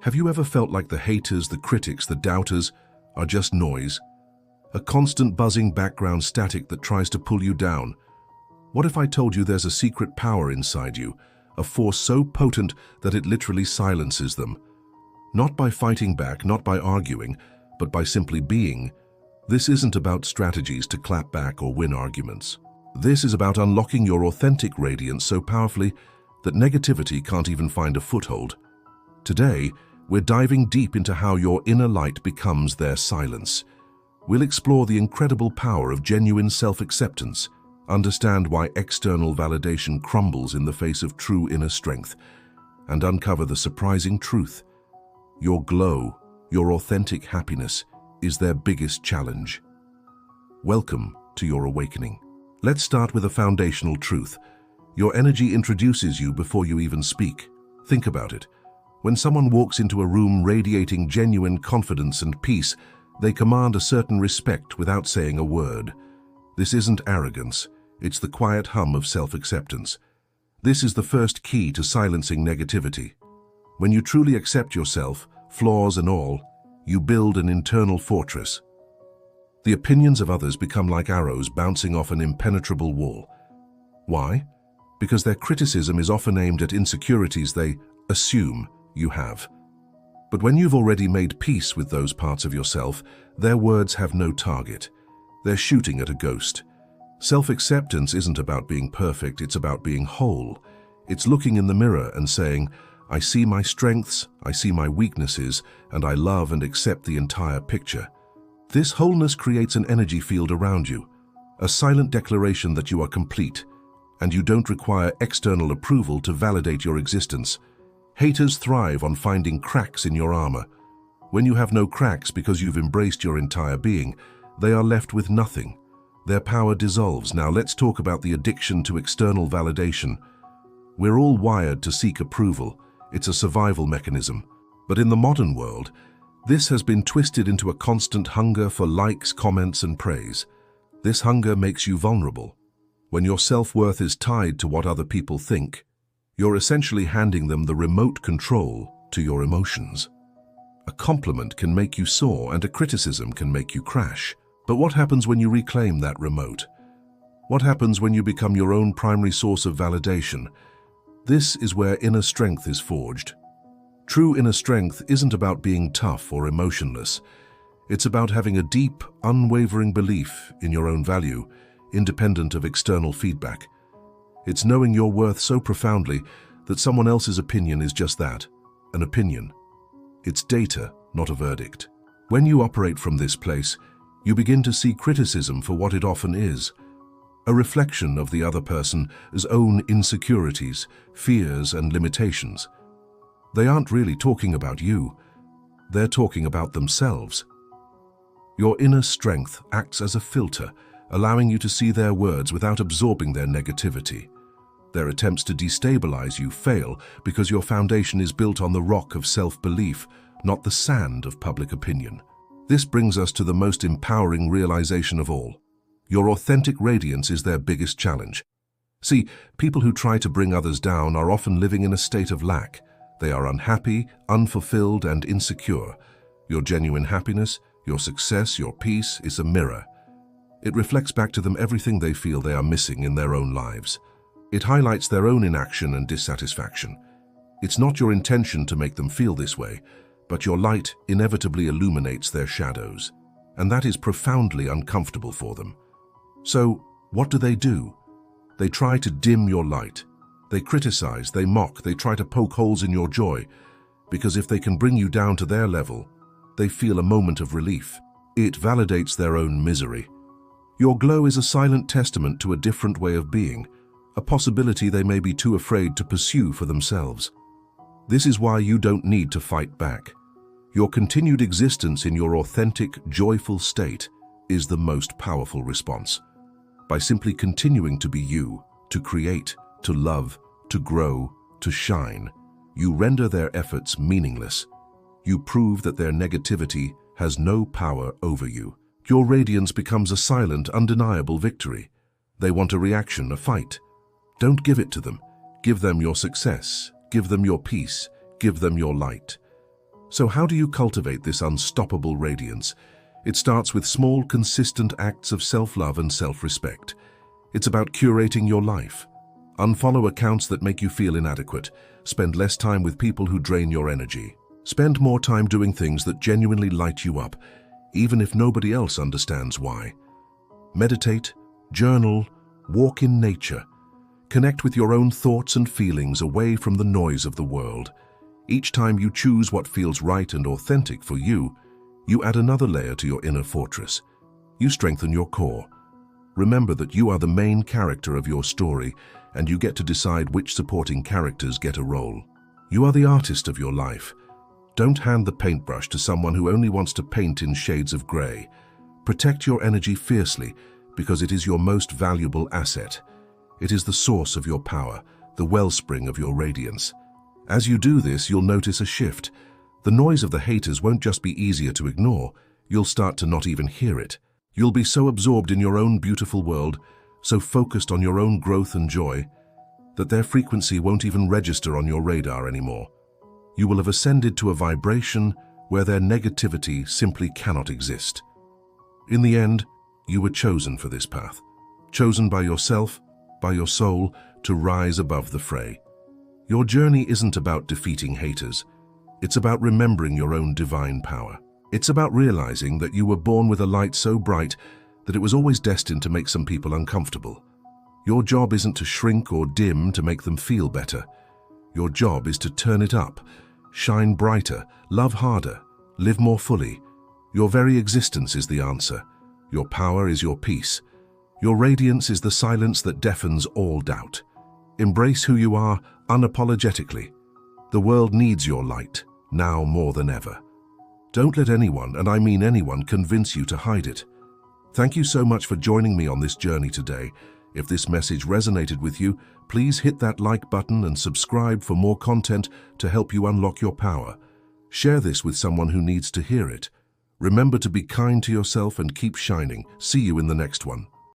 Have you ever felt like the haters, the critics, the doubters are just noise? A constant buzzing background static that tries to pull you down? What if I told you there's a secret power inside you, a force so potent that it literally silences them? Not by fighting back, not by arguing, but by simply being. This isn't about strategies to clap back or win arguments. This is about unlocking your authentic radiance so powerfully that negativity can't even find a foothold. Today, we're diving deep into how your inner light becomes their silence. We'll explore the incredible power of genuine self-acceptance, understand why external validation crumbles in the face of true inner strength, and uncover the surprising truth. Your glow, your authentic happiness, is their biggest challenge. Welcome to your awakening. Let's start with a foundational truth. Your energy introduces you before you even speak. Think about it. When someone walks into a room radiating genuine confidence and peace, they command a certain respect without saying a word. This isn't arrogance, it's the quiet hum of self-acceptance. This is the first key to silencing negativity. When you truly accept yourself, flaws and all, you build an internal fortress. The opinions of others become like arrows bouncing off an impenetrable wall. Why? Because their criticism is often aimed at insecurities they assume you have. But when you've already made peace with those parts of yourself, their words have no target. They're shooting at a ghost. Self-acceptance isn't about being perfect, it's about being whole. It's looking in the mirror and saying, I see my strengths, I see my weaknesses, and I love and accept the entire picture. This wholeness creates an energy field around you, a silent declaration that you are complete, and you don't require external approval to validate your existence. Haters thrive on finding cracks in your armor. When you have no cracks because you've embraced your entire being, they are left with nothing. Their power dissolves. Now let's talk about the addiction to external validation. We're all wired to seek approval. It's a survival mechanism. But in the modern world, this has been twisted into a constant hunger for likes, comments, and praise. This hunger makes you vulnerable. When your self-worth is tied to what other people think, you're essentially handing them the remote control to your emotions. A compliment can make you soar and a criticism can make you crash. But what happens when you reclaim that remote? What happens when you become your own primary source of validation? This is where inner strength is forged. True inner strength isn't about being tough or emotionless. It's about having a deep, unwavering belief in your own value, independent of external feedback. It's knowing your worth so profoundly that someone else's opinion is just that, an opinion. It's data, not a verdict. When you operate from this place, you begin to see criticism for what it often is, a reflection of the other person's own insecurities, fears, and limitations. They aren't really talking about you, they're talking about themselves. Your inner strength acts as a filter, allowing you to see their words without absorbing their negativity. Their attempts to destabilize you fail because your foundation is built on the rock of self-belief, not the sand of public opinion. This brings us to the most empowering realization of all. Your authentic radiance is their biggest challenge. See, people who try to bring others down are often living in a state of lack. They are unhappy, unfulfilled, and insecure. Your genuine happiness, your success, your peace is a mirror. It reflects back to them everything they feel they are missing in their own lives. It highlights their own inaction and dissatisfaction. It's not your intention to make them feel this way, but your light inevitably illuminates their shadows, and that is profoundly uncomfortable for them. So, what do? They try to dim your light. They criticize, they mock, they try to poke holes in your joy, because if they can bring you down to their level, they feel a moment of relief. It validates their own misery. Your glow is a silent testament to a different way of being, a possibility they may be too afraid to pursue for themselves. This is why you don't need to fight back. Your continued existence in your authentic, joyful state is the most powerful response. By simply continuing to be you, to create, to love, to grow, to shine, you render their efforts meaningless. You prove that their negativity has no power over you. Your radiance becomes a silent, undeniable victory. They want a reaction, a fight. Don't give it to them. Give them your success. Give them your peace. Give them your light. So how do you cultivate this unstoppable radiance? It starts with small, consistent acts of self-love and self-respect. It's about curating your life. Unfollow accounts that make you feel inadequate. Spend less time with people who drain your energy. Spend more time doing things that genuinely light you up, even if nobody else understands why. Meditate, journal, walk in nature. Connect with your own thoughts and feelings away from the noise of the world. Each time you choose what feels right and authentic for you, you add another layer to your inner fortress. You strengthen your core. Remember that you are the main character of your story, and you get to decide which supporting characters get a role. You are the artist of your life. Don't hand the paintbrush to someone who only wants to paint in shades of grey. Protect your energy fiercely, because it is your most valuable asset. It is the source of your power, the wellspring of your radiance. As you do this, you'll notice a shift. The noise of the haters won't just be easier to ignore, you'll start to not even hear it. You'll be so absorbed in your own beautiful world, so focused on your own growth and joy, that their frequency won't even register on your radar anymore. You will have ascended to a vibration where their negativity simply cannot exist. In the end, you were chosen for this path, chosen by yourself, by your soul, to rise above the fray. Your journey isn't about defeating haters. It's about remembering your own divine power. It's about realizing that you were born with a light so bright that it was always destined to make some people uncomfortable. Your job isn't to shrink or dim to make them feel better. Your job is to turn it up, shine brighter, love harder, live more fully. Your very existence is the answer. Your power is your peace. Your radiance is the silence that deafens all doubt. Embrace who you are unapologetically. The world needs your light, now more than ever. Don't let anyone, and I mean anyone, convince you to hide it. Thank you so much for joining me on this journey today. If this message resonated with you, please hit that like button and subscribe for more content to help you unlock your power. Share this with someone who needs to hear it. Remember to be kind to yourself and keep shining. See you in the next one.